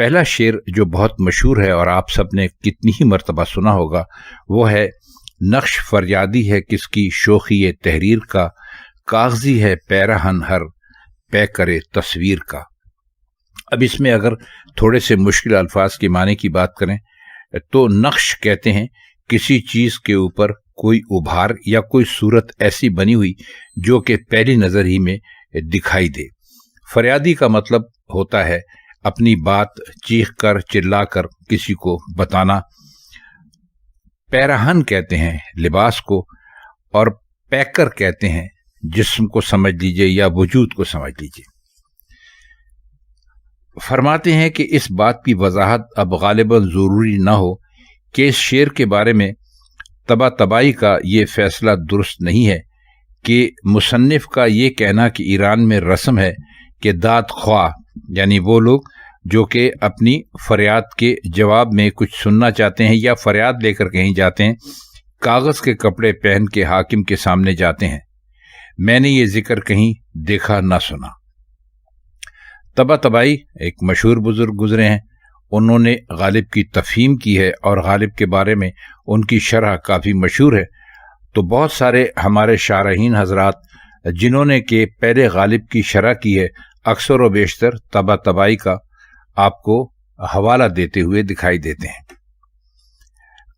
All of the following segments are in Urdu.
پہلا شعر جو بہت مشہور ہے اور آپ سب نے کتنی ہی مرتبہ سنا ہوگا وہ ہے نقش فریادی ہے کس کی شوخی تحریر کا، کاغذی ہے پیرہن ہر پے کرے تصویر کا۔ اب اس میں اگر تھوڑے سے مشکل الفاظ کے معنی کی بات کریں تو نقش کہتے ہیں کسی چیز کے اوپر کوئی ابھار یا کوئی صورت ایسی بنی ہوئی جو کہ پہلی نظر ہی میں دکھائی دے۔ فریادی کا مطلب ہوتا ہے اپنی بات چیخ کر چلا کر کسی کو بتانا۔ پیرہن کہتے ہیں لباس کو، اور پیکر کہتے ہیں جسم کو سمجھ لیجئے یا وجود کو سمجھ لیجئے۔ فرماتے ہیں کہ اس بات کی وضاحت اب غالباً ضروری نہ ہو کہ اس شعر کے بارے میں طباطبائی کا یہ فیصلہ درست نہیں ہے کہ مصنف کا یہ کہنا کہ ایران میں رسم ہے کہ داد خواہ یعنی وہ لوگ جو کہ اپنی فریاد کے جواب میں کچھ سننا چاہتے ہیں یا فریاد لے کر کہیں جاتے ہیں، کاغذ کے کپڑے پہن کے حاکم کے سامنے جاتے ہیں، میں نے یہ ذکر کہیں دیکھا نہ سنا۔ طباطبائی ایک مشہور بزرگ گزرے ہیں، انہوں نے غالب کی تفہیم کی ہے اور غالب کے بارے میں ان کی شرح کافی مشہور ہے۔ تو بہت سارے ہمارے شارحین حضرات جنہوں نے کہ پہلے غالب کی شرح کی ہے اکثر و بیشتر طباطبائی کا آپ کو حوالہ دیتے ہوئے دکھائی دیتے ہیں۔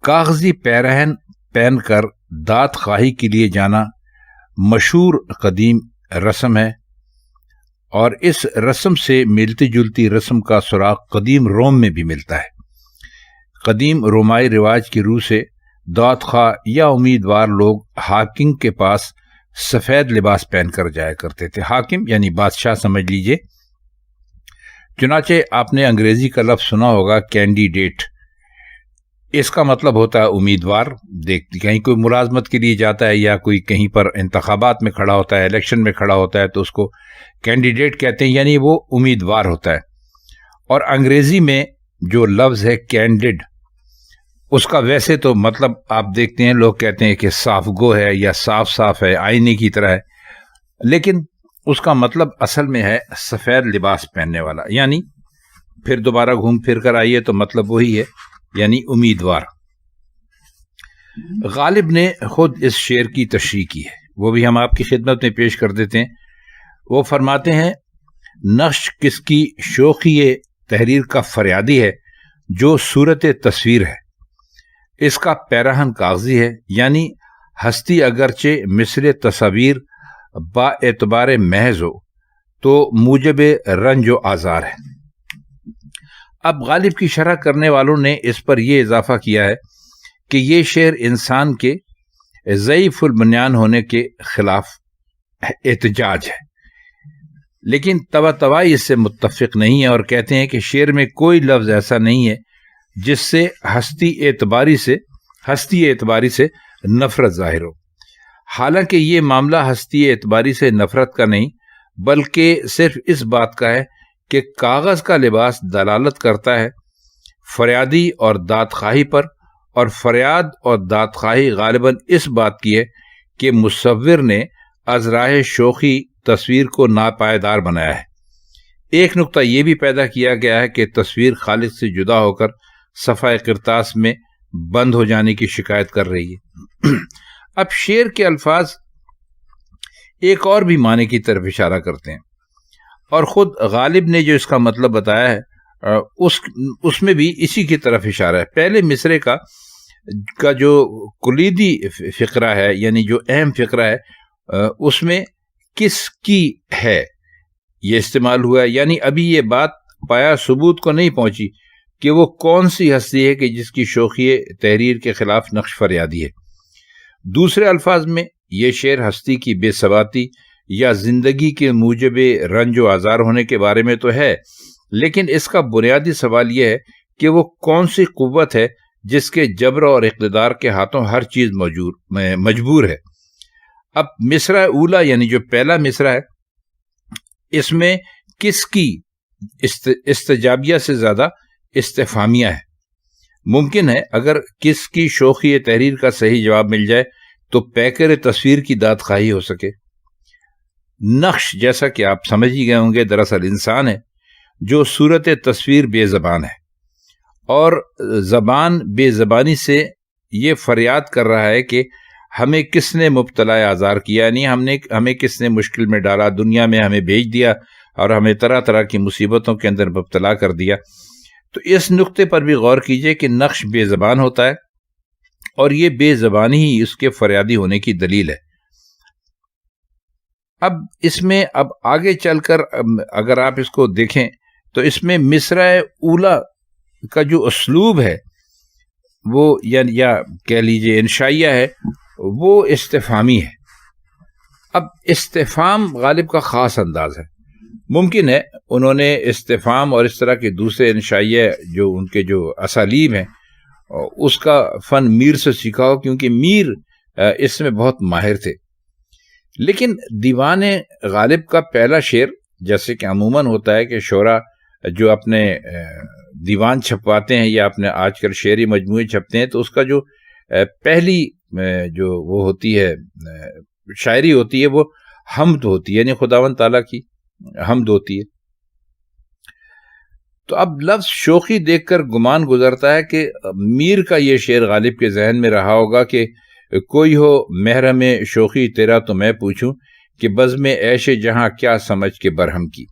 کاغذی پیرہن پہن کر داد خواہی کے لیے جانا مشہور قدیم رسم ہے، اور اس رسم سے ملتی جلتی رسم کا سراغ قدیم روم میں بھی ملتا ہے۔ قدیم رومائی رواج کی روح سے داد خواہ یا امیدوار لوگ حاکم کے پاس سفید لباس پہن کر جایا کرتے تھے۔ حاکم یعنی بادشاہ سمجھ لیجئے۔ چنانچہ آپ نے انگریزی کا لفظ سنا ہوگا کینڈیڈیٹ، اس کا مطلب ہوتا ہے امیدوار۔ کہیں کوئی ملازمت کے لیے جاتا ہے یا کوئی کہیں پر انتخابات میں کھڑا ہوتا ہے، الیکشن میں کھڑا ہوتا ہے تو اس کو کینڈیڈیٹ کہتے ہیں، یعنی وہ امیدوار ہوتا ہے۔ اور انگریزی میں جو لفظ ہے کینڈیڈ، اس کا ویسے تو مطلب آپ دیکھتے ہیں لوگ کہتے ہیں کہ صاف گو ہے یا صاف صاف ہے، آئینے کی طرح ہے، لیکن اس کا مطلب اصل میں ہے سفید لباس پہننے والا، یعنی پھر دوبارہ گھوم پھر کر آئیے تو مطلب وہی ہے، یعنی امیدوار۔ غالب نے خود اس شعر کی تشریح کی ہے، وہ بھی ہم آپ کی خدمت میں پیش کر دیتے ہیں۔ وہ فرماتے ہیں نقش کس کی شوخی تحریر کا فریادی ہے جو صورت تصویر ہے، اس کا پیراہن کاغذی ہے، یعنی ہستی اگرچہ مثل تصاویر با اعتبار محض ہو تو موجب رنج و آزار ہے۔ اب غالب کی شرح کرنے والوں نے اس پر یہ اضافہ کیا ہے کہ یہ شعر انسان کے ضعیف البنیان ہونے کے خلاف احتجاج ہے، لیکن طباطبائی اس سے متفق نہیں ہے اور کہتے ہیں کہ شعر میں کوئی لفظ ایسا نہیں ہے جس سے ہستی اعتباری سے نفرت ظاہر ہو۔ حالانکہ یہ معاملہ ہستی اعتباری سے نفرت کا نہیں بلکہ صرف اس بات کا ہے کہ کاغذ کا لباس دلالت کرتا ہے فریادی اور داد خواہی پر، اور فریاد اور داد خواہی غالباً اس بات کی ہے کہ مصور نے از راہ شوخی تصویر کو ناپائیدار بنایا ہے۔ ایک نقطہ یہ بھی پیدا کیا گیا ہے کہ تصویر خالق سے جدا ہو کر صفحہ کرتاس میں بند ہو جانے کی شکایت کر رہی ہے۔ اب شعر کے الفاظ ایک اور بھی معنی کی طرف اشارہ کرتے ہیں، اور خود غالب نے جو اس کا مطلب بتایا ہے اس میں بھی اسی کی طرف اشارہ ہے۔ پہلے مصرے کا جو کلیدی فقرہ ہے، یعنی جو اہم فقرہ ہے، اس میں کس کی ہے یہ استعمال ہوا ہے، یعنی ابھی یہ بات پایا ثبوت کو نہیں پہنچی کہ وہ کون سی ہستی ہے کہ جس کی شوخی تحریر کے خلاف نقش فریادی ہے۔ دوسرے الفاظ میں یہ شعر ہستی کی بے ثباتی یا زندگی کے موجب رنج و آزار ہونے کے بارے میں تو ہے، لیکن اس کا بنیادی سوال یہ ہے کہ وہ کون سی قوت ہے جس کے جبر اور اقتدار کے ہاتھوں ہر چیز مجبور ہے۔ اب مصرع اولا یعنی جو پہلا مصرع ہے، اس میں کس کی استجابیہ سے زیادہ استفہامیہ ہے۔ ممکن ہے اگر کس کی شوخی تحریر کا صحیح جواب مل جائے تو پیکر تصویر کی داد خواہی ہو سکے۔ نقش جیسا کہ آپ سمجھ ہی گئے ہوں گے دراصل انسان ہے جو صورت تصویر بے زبان ہے، اور زبان بے زبانی سے یہ فریاد کر رہا ہے کہ ہمیں کس نے مبتلا آزار کیا، یعنی ہمیں کس نے مشکل میں ڈالا، دنیا میں ہمیں بھیج دیا اور ہمیں طرح طرح کی مصیبتوں کے اندر مبتلا کر دیا۔ تو اس نقطے پر بھی غور کیجئے کہ نقش بے زبان ہوتا ہے، اور یہ بے زبانی ہی اس کے فریادی ہونے کی دلیل ہے۔ اب اس میں آگے چل کر اگر آپ اس کو دیکھیں تو اس میں مصرع اولا کا جو اسلوب ہے وہ یا کہہ لیجئے انشائیہ ہے، وہ استفہامی ہے۔ اب استفہام غالب کا خاص انداز ہے، ممکن ہے انہوں نے استفہام اور اس طرح کے دوسرے انشائیہ جو ان کے جو اسالیب ہیں اس کا فن میر سے سیکھا ہو، کیونکہ میر اس میں بہت ماہر تھے۔ لیکن دیوان غالب کا پہلا شعر، جیسے کہ عموماً ہوتا ہے کہ شعراء جو اپنے دیوان چھپواتے ہیں یا اپنے آج کل شعری مجموعے چھپتے ہیں، تو اس کا جو پہلی جو وہ ہوتی ہے شاعری ہوتی ہے وہ حمد ہوتی ہے، یعنی خداوند تعالیٰ کی حمد ہوتی ہے۔ تو اب لفظ شوخی دیکھ کر گمان گزرتا ہے کہ میر کا یہ شعر غالب کے ذہن میں رہا ہوگا کہ کوئی ہو محرم شوخی تیرا تو میں پوچھوں، کہ بزم عیش جہاں کیا سمجھ کے برہم کی۔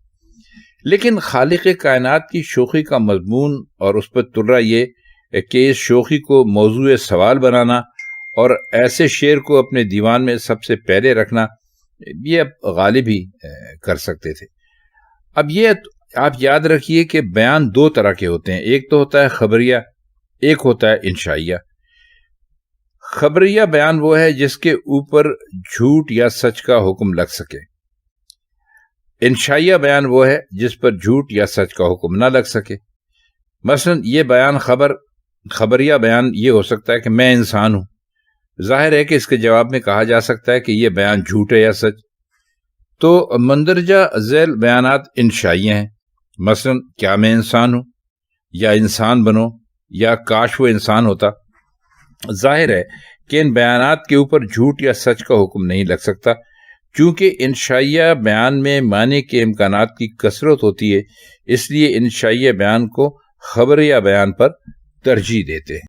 لیکن خالق کائنات کی شوخی کا مضمون اور اس پر ترا یہ کہ اس شوخی کو موضوع سوال بنانا اور ایسے شعر کو اپنے دیوان میں سب سے پہلے رکھنا، یہ اب غالب ہی کر سکتے تھے۔ اب یہ آپ یاد رکھیے کہ بیان دو طرح کے ہوتے ہیں، ایک تو ہوتا ہے خبریہ، ایک ہوتا ہے انشائیہ۔ خبریہ بیان وہ ہے جس کے اوپر جھوٹ یا سچ کا حکم لگ سکے، انشائیہ بیان وہ ہے جس پر جھوٹ یا سچ کا حکم نہ لگ سکے۔ مثلا یہ بیان خبریہ بیان یہ ہو سکتا ہے کہ میں انسان ہوں، ظاہر ہے کہ اس کے جواب میں کہا جا سکتا ہے کہ یہ بیان جھوٹ ہے یا سچ۔ تو مندرجہ ذیل بیانات انشائیہ ہیں، مثلا کیا میں انسان ہوں، یا انسان بنو، یا کاش وہ انسان ہوتا۔ ظاہر ہے کہ ان بیانات کے اوپر جھوٹ یا سچ کا حکم نہیں لگ سکتا، چونکہ انشائیہ بیان میں معنی کے امکانات کی کثرت ہوتی ہے، اس لیے انشائیہ بیان کو خبریہ بیان پر ترجیح دیتے ہیں۔